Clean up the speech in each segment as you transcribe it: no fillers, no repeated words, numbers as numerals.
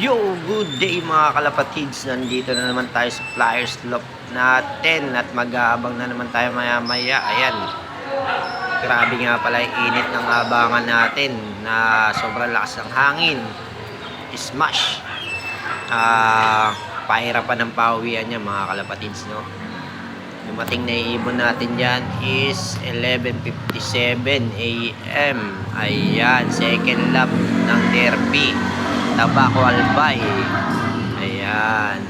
Yo, good day mga kalapatids. Nandito na naman tayo sa Flyers Loop natin at mag-aabang na naman tayo maya-maya. Ayan. Grabe nga pala yung init ng abangan natin na sobrang lakas ng hangin. Smash. Pahirapan ng pawian niya mga kalapatids, no? Dumating na ibon natin dyan is 11:57 AM. Ayan, second lap ng derby. Tabaco Albay. Ayan.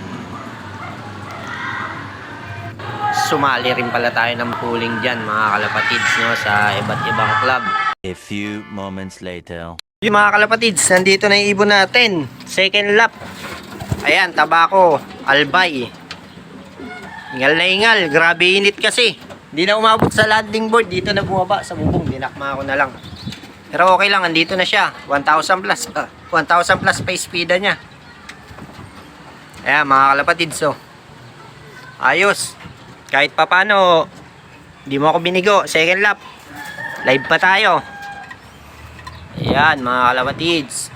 Sumali rin pala tayo ng pooling dyan mga kalapatids, no, sa iba't ibang club. A few moments later. Yung mga kalapatids, nandito na yung ibon natin. Second lap. Ayan, Tabaco Albay. Ingal na ingal. Grabe init kasi. Hindi na umabot sa landing board. Dito na bumaba sa bubong. Dinakma ko na lang. Pero okay lang, andito na siya. 1,000 plus. 1,000 plus pa speeda niya. Ayan, mga kalapatids, oh. Ayos. Kahit pa paano, hindi mo ako binigo. Second lap. Live pa tayo. Ayan, mga kalapatids.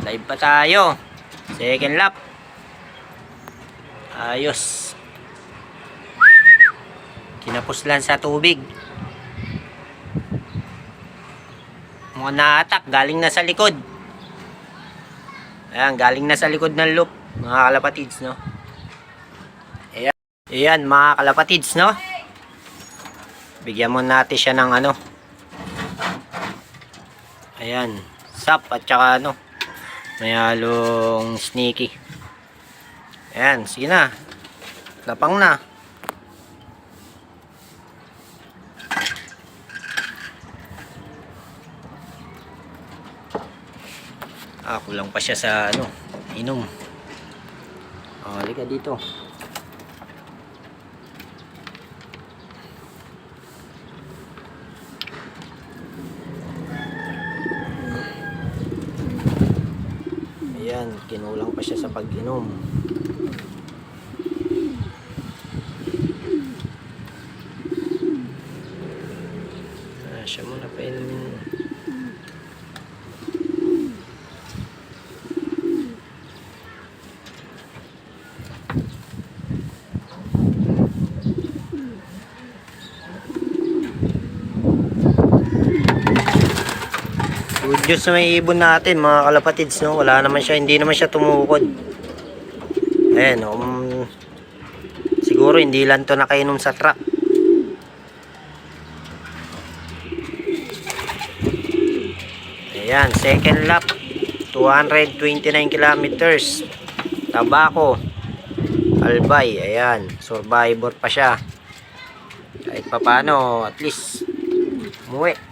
Live pa tayo. Second lap. Ayos. Kinapos lang sa tubig. Mga naatak, galing na sa likod. Ayan, galing na sa likod ng loop, mga kalapatids, no? Ayan, ayan mga kalapatids, no? Bigyan mo natin siya ng ano. Ayan, sap at saka ano, may halong sneaky. Ayan, sige na. Lapang na. Kulang pa siya sa ano, inom. Halika dito. Ayan, kinulang pa siya sa pag-inom. Siya muna pa inumin. Good news na may ibon natin mga kalapatids, no? Wala naman siya, hindi naman siya tumukod. Ayan, siguro hindi lang to nakainom sa truck. Ayan, second lap. 229 kilometers. Tabaco Albay. Ayan, survivor pa siya. Kahit pa paano, at least umuwi.